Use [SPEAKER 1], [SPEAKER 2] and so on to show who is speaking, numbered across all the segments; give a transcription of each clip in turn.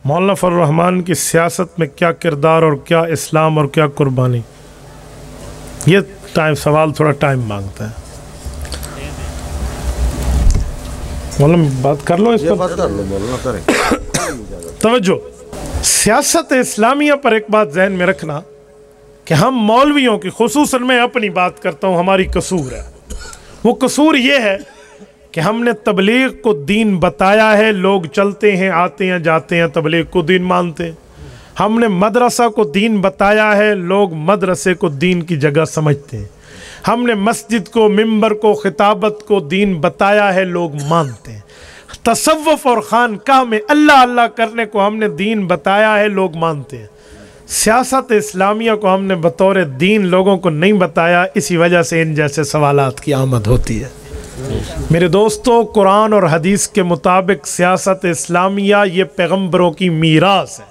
[SPEAKER 1] मौलाना फजलुर रहमान की सियासत में क्या किरदार और क्या इस्लाम और क्या कुर्बानी, ये सवाल थोड़ा टाइम मांगता है। मौलाना बात कर लो इस पर, तवज्जो। सियासत इस्लामिया पर एक बात जहन में रखना कि हम मौलवियों की, खुसूसन मैं अपनी बात करता हूँ, हमारी कसूर है। वो कसूर ये है कि हमने तबलीग को दीन बताया है, लोग चलते हैं, आते हैं, जाते हैं, तबलीग को दीन मानते हैं। हमने मदरसा को दीन बताया है, लोग मदरसे को दीन की जगह समझते हैं। हमने मस्जिद को, मिंबर को, खिताबत को दीन बताया है, लोग मानते हैं। तसव्वुफ और खानकाह में अल्लाह अल्लाह करने को हमने दीन बताया है, लोग मानते हैं। सियासत इस्लामिया को हमने बतौर दीन लोगों को नहीं बताया, इसी वजह से इन जैसे सवालात की आमद होती है। मेरे दोस्तों, कुरान और हदीस के मुताबिक सियासत इस्लामिया ये पैगम्बरों की मीरास है।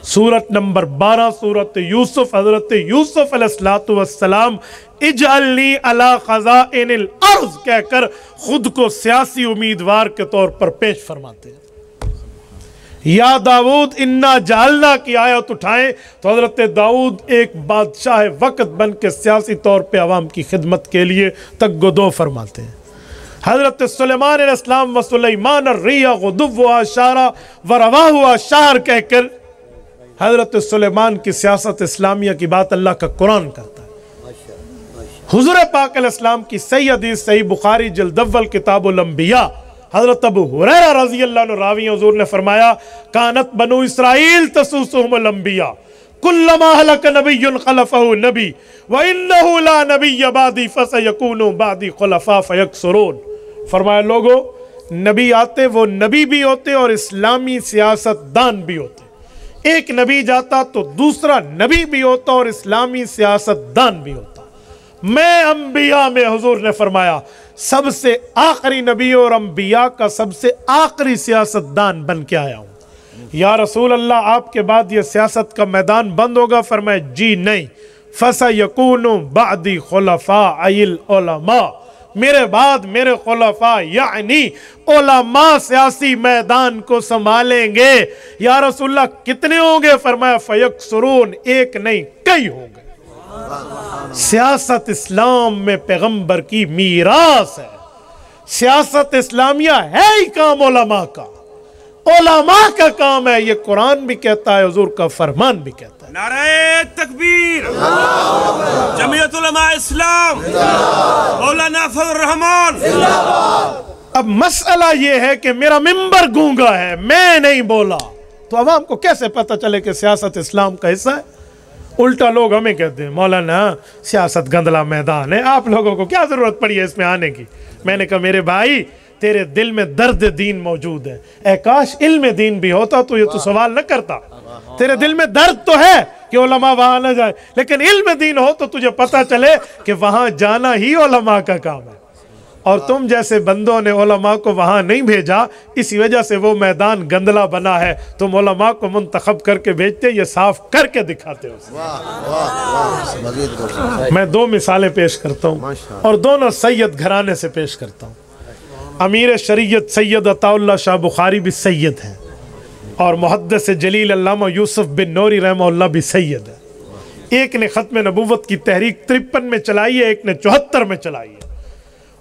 [SPEAKER 1] सूरत नंबर 12 सूरत यूसुफ, हजरत यूसुफ अलैहिस्सलातु वस्सलाम इजअलनी अला खज़ाइनिल अर्ज़ कहकर खुद को सियासी उम्मीदवार के तौर पर पेश फरमाते हैं। या दाऊद इन्ना जालना की आयत उठाएं तो हजरत दाऊद एक बादशाह वक्त बन के सियासी तौर पे अवाम की खिदमत के लिए तगदो फरमाते हैं। हजरत सुलेमान अलैहिस्सलाम व सुलेमान अर्रिया गुदुव्व अशारा व रवाहु अशार कहकर हजरत सुलेमान की सियासत इस्लामिया की बात अल्लाह का कुरान करता है। हुजूर पाक अलैहिस्सलाम की सही हदीस सही बुखारी जिल्द अव्वल किताबुल अंबिया, हज़रत अबू हुरैरा रज़ी अल्लाह अन्हु रावी, हुज़ूर ने फरमाया कानत बनु इस्राईल तसूसुहुमुल अंबिया कुल्लमा हलक नबियुन खलफहु नबी व इन्नहु ला नबिय्य बादी फसयकूनु बादी खुलफा फयक्सुरून। फरमाया लोगो, नबी आते वो नबी भी होते और इस्लामी सियासतदान भी होते। एक नबी जाता तो दूसरा नबी भी होता और इस्लामी सियासतदान भी होता। मैं अंबिया में, हुजूर ने फरमाया, सबसे आखिरी नबी और अंबिया का सबसे आखिरी सियासतदान बन के आया हूँ। या रसूल अल्लाह, आपके बाद ये सियासत का मैदान बंद होगा? फरमाया जी नहीं, फसयकूनु बादी खुलफा अल उलमा, मेरे बाद मेरे खुलफा यानी उलमा सियासी मैदान को संभालेंगे। या रसूल अल्लाह कितने होंगे? फरमाया फयक्सुरून, एक नहीं कई होंगे। सियासत इस्लाम में पैगंबर की मीरास है। सियासत इस्लामिया है ही काम उलमा का, उलमा का काम है। ये कुरान भी कहता है, हुजूर का फरमान भी कहता है।
[SPEAKER 2] नारे तकबीर, जमीयत उलमा इस्लाम, मौलाना फजलुर रहमान।
[SPEAKER 1] अब मसला ये है कि मेरा मिंबर गूंगा है, मैं नहीं बोला, तो अवाम को कैसे पता चले कि सियासत इस्लाम का हिस्सा है? उल्टा लोग हमें कहते हैं मौलाना सियासत गंदला मैदान है, आप लोगों को क्या जरूरत पड़ी है इसमें आने की। मैंने कहा मेरे भाई, तेरे दिल में दर्द दीन मौजूद है। ऐ काश इल्म दीन भी होता तो ये तो सवाल न करता। तेरे दिल में दर्द तो है कि उलमा वहां न जाए, लेकिन इल्म दीन हो तो तुझे पता चले कि वहां जाना ही उलमा का काम है। और तुम जैसे बंदों ने उलमा को वहां नहीं भेजा, इसी वजह से वो मैदान गंदला बना है। तुम उलमा को मुंतखब करके भेजते, ये साफ करके दिखाते हो। मैं दो मिसालें पेश करता हूँ और दोनों सैयद घराने से पेश करता हूँ। अमीर शरीयत सैयद अताउल्लाह शाह बुखारी भी सैयद हैं और मुहद्दिस जलील अल्लामा यूसुफ बिन नूरी रहमहुल्लाह भी सैयद है। एक ने खत्म नबूवत की तहरीक 53 में चलाई है, एक ने 74 में चलाई है।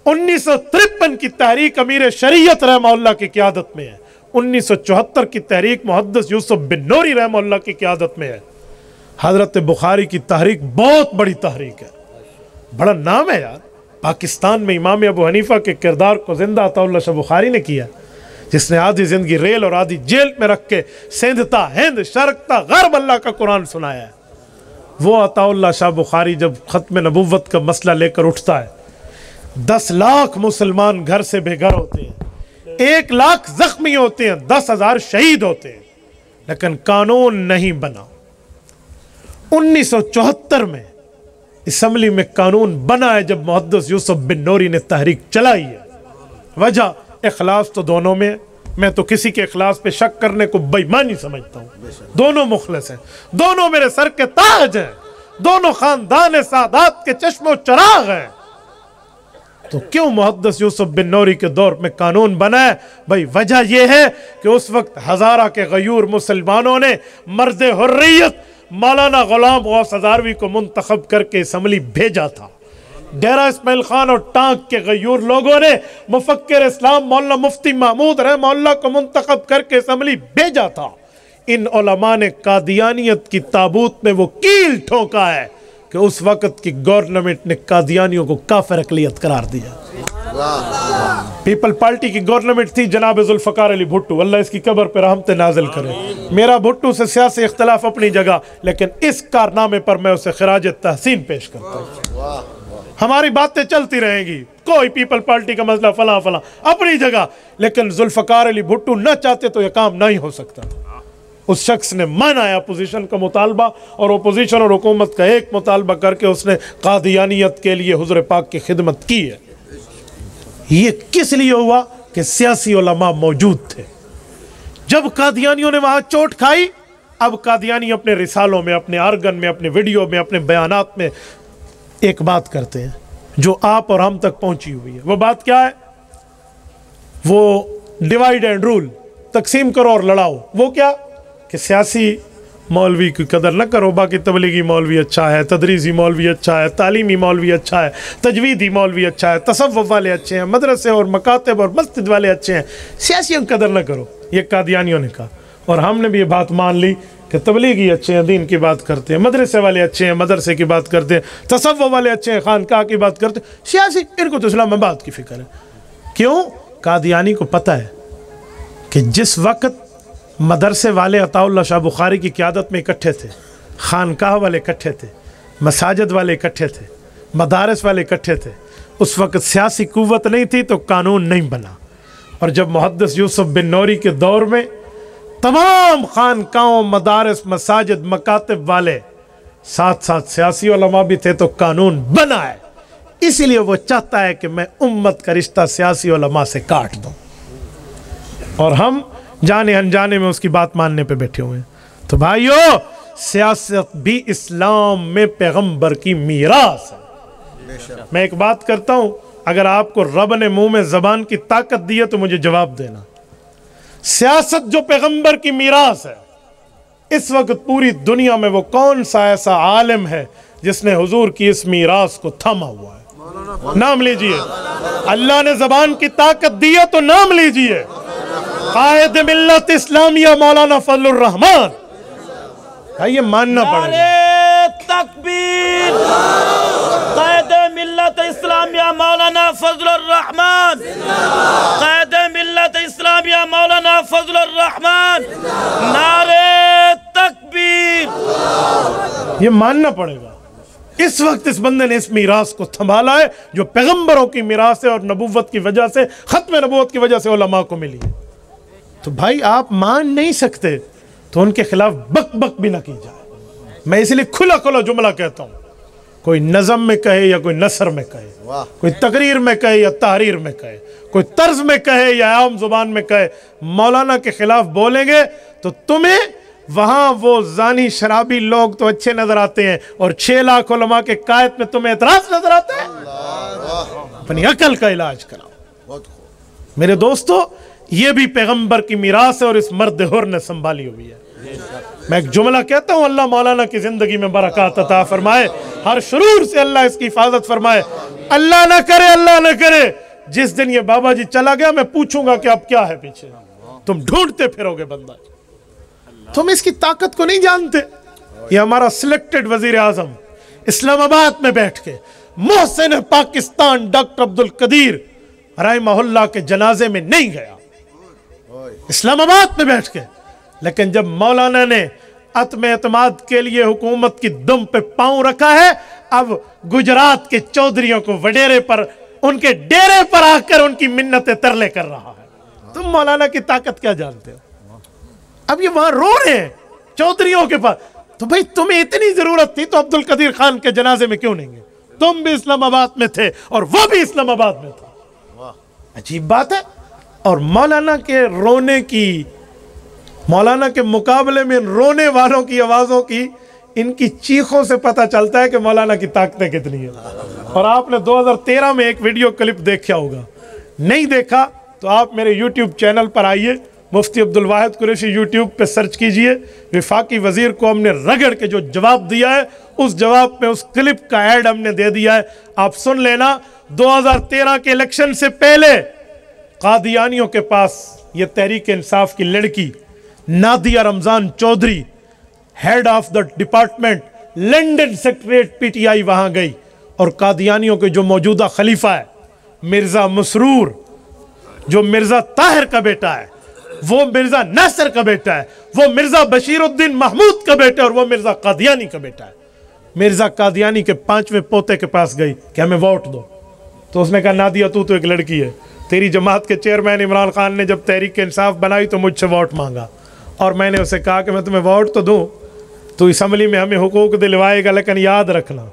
[SPEAKER 1] 1953 की तहरीक अमीर शरीयत रहमहुल्लाह की क़ियादत में है। 1974 की तहरीक मुहद्दिस यूसुफ बिन नूरी रहमहुल्लाह की क़ियादत में है। हजरत बुखारी की तहरीक बहुत बड़ी तहरीक है, बड़ा नाम है यार। पाकिस्तान में इमाम अबू हनीफा के किरदार को जिंदा अताउल्लाह शाह बुखारी ने किया, जिसने आधी जिंदगी रेल और आधी जेल में रख के सेंधता हिंद शर्कता गर्ब अल्लाह का कुरान सुनाया है। वो अताउल्लाह शाह बुखारी जब खत्म नबूवत का मसला लेकर उठता है, 10 लाख मुसलमान घर से बेघर होते हैं, 1 लाख जख्मी होते हैं, 10,000 शहीद होते हैं, लेकिन कानून नहीं बना। 1974 में असम्बली में कानून बना है जब मुहद्दिस यूसुफ बिन नूरी ने तहरीक चलाई है। वजह इखलास तो दोनों में, मैं तो किसी के इखलास पे शक करने को बेईमानी समझता हूँ। दोनों मुखलिस हैं, दोनों मेरे सर के ताज हैं, दोनों खानदान सादात के चश्मो चराग हैं। तो क्यों मुहद्दिस यूसुफ बिन नौरी के दौर में कानून बना है? भाई वजह यह है कि उस वक्त हजारा के गयूर मुसलमानों ने मर्द हुर्रियत मौलाना गुलाम गौस हजारवी को मुंतखब करके असम्बली भेजा था। डेरा इस्माइल खान और टांक के गयूर लोगों ने मुफक्किर इस्लाम मौलाना मुफ्ती महमूद रहमतुल्लाह को मुंतखब करके असम्बली भेजा था। इन उलमा ने कादियानियत की ताबूत में वो कील ठोका है कि उस वक्त की गवर्नमेंट ने कादियानियों को काफिर अक़लियत करार दिया। पीपल पार्टी की गवर्नमेंट थी जनाब जुल्फ़िकार अली भुट्टो, अल्लाह इसकी कब्र पर रहमत नाज़िल करे। मेरा भुट्टो से सियासी इख्तिलाफ अपनी जगह, लेकिन इस कारनामे पर मैं उसे खिराज तहसीन पेश करता हूँ। हमारी बातें चलती रहेंगी, कोई पीपल पार्टी का मसला फला फला अपनी जगह, लेकिन जुल्फ़िकार अली भुट्टो न चाहते तो यह काम नहीं हो सकता। उस शख्स ने माना है अपोजिशन का मुतालबा, और अपोजिशन और हुकूमत का एक मुतालबा करके उसने कादियानियत के लिए हुज़ूर पाक की खिदमत की है। ये किस लिए हुआ कि सियासी उलमा मौजूद थे। जब कादियानियों ने वहां चोट खाई, अब कादियानी अपने रिसालों में, अपने आर्गन में, अपने वीडियो में, अपने बयानात में एक बात करते हैं जो आप और हम तक पहुंची हुई है। वो बात क्या है? वो डिवाइड एंड रूल, तकसीम करो और लड़ाओ। वो क्या कि सियासी मौलवी की कदर न करो, बाकी तबलीगी मौलवी अच्छा है, तदरीसी मौलवी अच्छा है, तालीमी मौलवी अच्छा है, तजवीदी मौलवी अच्छा है, तसव्वुफ वाले अच्छे हैं, मदरसे और मकातब और मस्जिद वाले अच्छे हैं, सियासियों की कदर न करो। ये कादियानियों ने कहा, और हमने भी ये बात मान ली कि तबलीगी अच्छे हैं, दीन की बात करते हैं, मदरसे वाले अच्छे हैं, मदरसे की बात करते हैं, तसव्वुफ वाले अच्छे हैं, खानकाह की बात करते हैं, सियासी इनको तो इस्लामाबाद की फिक्र है। क्यों? कादियानी को पता है कि जिस वक्त मदरसे वाले अताउल्लाह शाह बुखारी की क़यादत में इकट्ठे थे, खानकाह वाले इकट्ठे थे, मसाजिद वाले इकट्ठे थे, मदारस वाले इकट्ठे थे, उस वक्त सियासी कुव्वत नहीं थी तो कानून नहीं बना। और जब मुहद्दिस यूसुफ बिन नौरी के दौर में तमाम खानकाहों, मदारस, मसाजिद, मकातिब वाले साथ साथ सियासी उलमा भी थे तो कानून बना है। इसीलिए वो चाहता है कि मैं उम्मत का रिश्ता सियासी उलमा से काट दूं, और हम जाने अनजाने में उसकी बात मानने पे बैठे हुए हैं। तो भाइयों, सियासत भी इस्लाम में पैगंबर की मीरास है। मैं एक बात करता हूं, अगर आपको रब ने मुंह में जबान की ताकत दी है तो मुझे जवाब देना। सियासत जो पैगंबर की मीरास है, इस वक्त पूरी दुनिया में वो कौन सा ऐसा आलिम है जिसने हुजूर की इस मीरास को थामा हुआ है? नाम लीजिए। अल्लाह ने जबान की ताकत दी है तो नाम लीजिए। कायद मिल्लत इस्लामिया मौलाना फजलुर रहमान। ये मानना पड़ेगा।
[SPEAKER 3] तकबीर। कायद मिल्लत इस्लामिया मौलाना फजलुर रहमान। कायद मिल्लत इस्लामिया मौलाना फजलुर रहमान। नारे तकबीर।
[SPEAKER 1] ये मानना पड़ेगा। इस वक्त इस बंदे ने इस मीरास को संभाला है जो पैगंबरों की मीरास है और नबुव्वत की वजह से, खत्म नबुव्वत की वजह से उलमा को मिली है। तो भाई आप मान नहीं सकते तो उनके खिलाफ बक बक भी ना की जाए। मैं इसलिए खुला खुला जुमला कहता हूँ, कोई नज़म में कहे या कोई नसर में कहे, कोई तकरीर में कहे या तहरीर में कहे, कोई तर्ज में कहे या आम जुबान में कहे, मौलाना के खिलाफ बोलेंगे तो तुम्हें वहां वो जानी शराबी लोग तो अच्छे नजर आते हैं और 6 लाख उलमा के कायद में तुम्हें एतराज नजर आता है। अपनी अकल का इलाज कराओ मेरे दोस्तों। ये भी पैगंबर की मीरास है और इस मर्द हुर ने संभाली हुई है। मैं एक जुमला कहता हूं, अल्लाह मौलाना की जिंदगी में बरकत अता फरमाए, हर शुरूर से अल्लाह इसकी हिफाजत फरमाए। अल्लाह ना करे, अल्लाह ना करे, जिस दिन ये बाबा जी चला गया मैं पूछूंगा कि अब क्या है पीछे, तुम ढूंढते फिरोगे बंदा, तुम इसकी ताकत को नहीं जानते। ये हमारा सिलेक्टेड वजीर आजम इस्लामाबाद में बैठ के मोहसिन पाकिस्तान डॉक्टर अब्दुल कदीर रहमहुल्लाह के जनाजे में नहीं गया, इस्लामाबाद में बैठ के। लेकिन जब मौलाना ने अत्म एतमाद के लिए हुकूमत की दुम पे पांव रखा है, अब गुजरात के चौधरियों को वडेरे पर, उनके डेरे पर आकर उनकी मिन्नतें तरले कर रहा है। तुम मौलाना की ताकत क्या जानते हो? अब ये वहां रो रहे हैं चौधरियों के पास। तो भाई तुम्हें इतनी जरूरत थी तो अब्दुल कदीर खान के जनाजे में क्यों नहीं गए? तुम भी इस्लामाबाद में थे और वो भी इस्लामाबाद में था। अजीब बात है। और मौलाना के रोने की, मौलाना के मुकाबले में रोने वालों की आवाजों की, इनकी चीखों से पता चलता है कि मौलाना की ताकतें कितनी है। और आपने 2013 में एक वीडियो क्लिप देखा होगा, नहीं देखा तो आप मेरे YouTube चैनल पर आइए, मुफ्ती अब्दुल वाहिद कुरैशी यूट्यूब पे सर्च कीजिए। वफाकी वजीर को हमने रगड़ के जो जवाब दिया है, उस जवाब पे उस क्लिप का ऐड हमने दे दिया है, आप सुन लेना। 2013 के इलेक्शन से पहले कादियानियों के पास ये तहरीक इंसाफ की लड़की Nadia Ramzan Chaudhry, head of the department London secretariat PTI, वहां गई और कादियानियों के जो मौजूदा खलीफा है मिर्जा मसरूर, जो मिर्जा ताहिर का बेटा है, वो मिर्जा नासिर का बेटा है, वो मिर्जा बशीरुद्दीन महमूद का बेटा है और वो मिर्जा कादियानी का बेटा है, मिर्जा कादियानी के 5वें पोते के पास गई कि हमें वोट दो। तो उसने कहा नादिया तू तो एक लड़की है, तेरी जमात के चेयरमैन इमरान खान ने जब तहरीक इंसाफ बनाई तो मुझसे वोट मांगा और मैंने उसे कहा कि मैं तुम्हें वोट तो दूं, तो असम्बली में हमें हुकूक दिलवाएगा, लेकिन याद रखना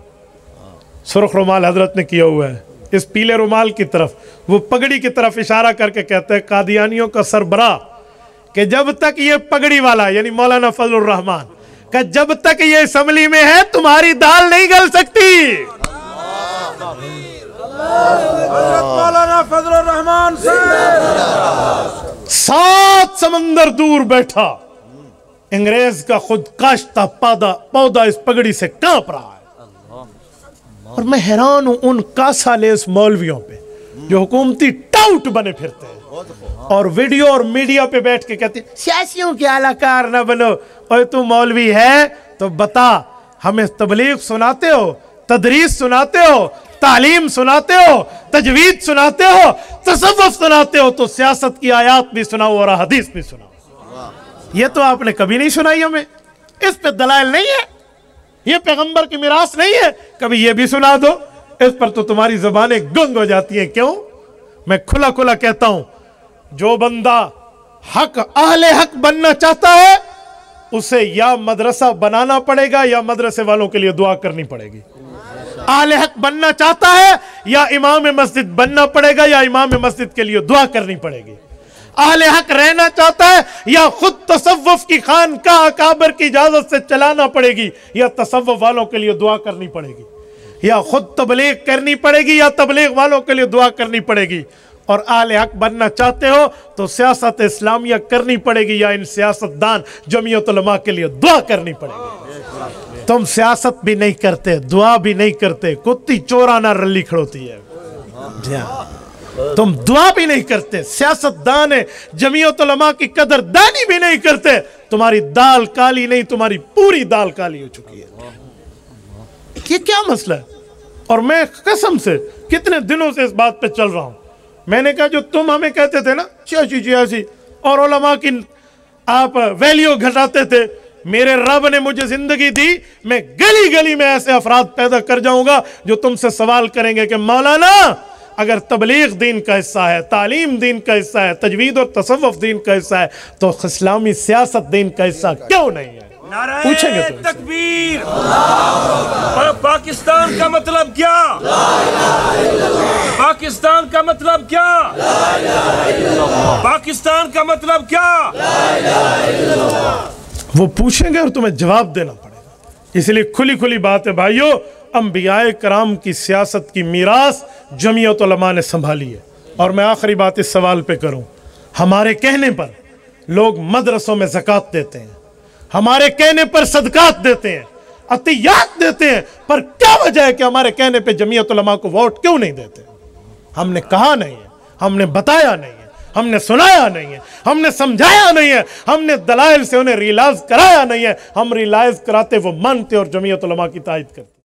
[SPEAKER 1] सुर्ख रुमाल हजरत ने किया हुआ है, इस पीले रुमाल की तरफ, वो पगड़ी की तरफ इशारा करके कहते हैं कादियानियों का सरबराह कि जब तक ये पगड़ी वाला यानी मौलाना फजलुर रहमान का जब तक ये असम्बली में है तुम्हारी दाल नहीं गल सकती।
[SPEAKER 2] मौलाना फजलुर रहमान से
[SPEAKER 1] 7 समंदर दूर बैठा अंग्रेज का खुद काश्ता पौधा इस पगड़ी से कांप रहा है। और मैं हैरान हूं उन कासालेस मौलवियों पे जो हुकूमती टाउट बने फिरते हैं और वीडियो और मीडिया पे बैठ के कहते हैं सियासियों के आलाकार ना बनो, और तू मौलवी है तो बता, हमें तबलीग सुनाते हो, तदरीस सुनाते हो, तालीम सुनाते हो, तजवीद सुनाते हो, तसव्वुफ सुनाते हो, तो सियासत की आयात भी सुनाओ और हदीस भी सुनाओ। ये तो आपने कभी नहीं सुनाई हमें, इस पे दलाइल नहीं है, ये पैगंबर की मिरास नहीं है, कभी ये भी सुना दो, इस पर तो तुम्हारी ज़बानें गुंग हो जाती हैं। क्यों? मैं खुला खुला कहता हूं, जो बंदा हक अहले हक बनना चाहता है उसे या मदरसा बनाना पड़ेगा या मदरसे वालों के लिए दुआ करनी पड़ेगी। अहले हक बनना चाहता है या इमाम मस्जिद बनना पड़ेगा या इमाम मस्जिद के लिए दुआ करनी पड़ेगी। अहले हक रहना चाहता है या खुद तसव्वुफ की खानकाह अकाबर की इजाजत से चलाना पड़ेगी या तसव्वुफ वालों के लिए दुआ करनी पड़ेगी, या खुद तबलीग करनी पड़ेगी या तबलीग वालों के लिए दुआ करनी पड़ेगी। और अहले हक बनना चाहते हो तो सियासत इस्लामिया करनी पड़ेगी या इन सियासतदान जमीयत उलमा के लिए दुआ करनी पड़ेगी। तुम सियासत भी नहीं करते, दुआ भी नहीं करते, कुत्ती चोराना रल्ली खड़ोती है, तुम दुआ भी नहीं करते, सियासतदान है, जमीयत उलमा की कदरदानी भी नहीं करते, तुम्हारी दाल काली नहीं, तुम्हारी पूरी दाल काली हो चुकी है। ये क्या मसला है? और मैं कसम से कितने दिनों से इस बात पे चल रहा हूं। मैंने कहा जो तुम हमें कहते थे ना चियासी और उलमा की आप वैल्यू घटाते थे, मेरे रब ने मुझे जिंदगी दी, मैं गली गली में ऐसे अफराद पैदा कर जाऊंगा जो तुमसे सवाल करेंगे कि मौलाना अगर तबलीग दीन का हिस्सा है, तालीम दीन का हिस्सा है, तजवीद और तसव्वुफ दीन का हिस्सा है, तो इस्लामी सियासत दीन का हिस्सा क्यों नहीं है? पूछेंगे तो
[SPEAKER 2] तकबीर। पाकिस्तान का मतलब क्या? पाकिस्तान का मतलब क्या? पाकिस्तान का मतलब क्या?
[SPEAKER 1] वो पूछेंगे और तुम्हें जवाब देना पड़ेगा। इसलिए खुली खुली बात है भाइयों, अंबियाए कराम की सियासत की मीरास जमीयत उलमा ने संभाली है। और मैं आखिरी बात इस सवाल पे करूं, हमारे कहने पर लोग मदरसों में ज़कात देते हैं, हमारे कहने पर सदकात देते हैं, अतियात देते हैं, पर क्या वजह है कि हमारे कहने पे जमीयत उलमा को वोट क्यों नहीं देते? हमने कहा नहीं है, हमने बताया नहीं है, हमने सुनाया नहीं है, हमने समझाया नहीं है, हमने दलाइल से उन्हें रियलाइज कराया नहीं है। हम रियलाइज कराते वो मानते और जमीयत उलमा की तायद करते।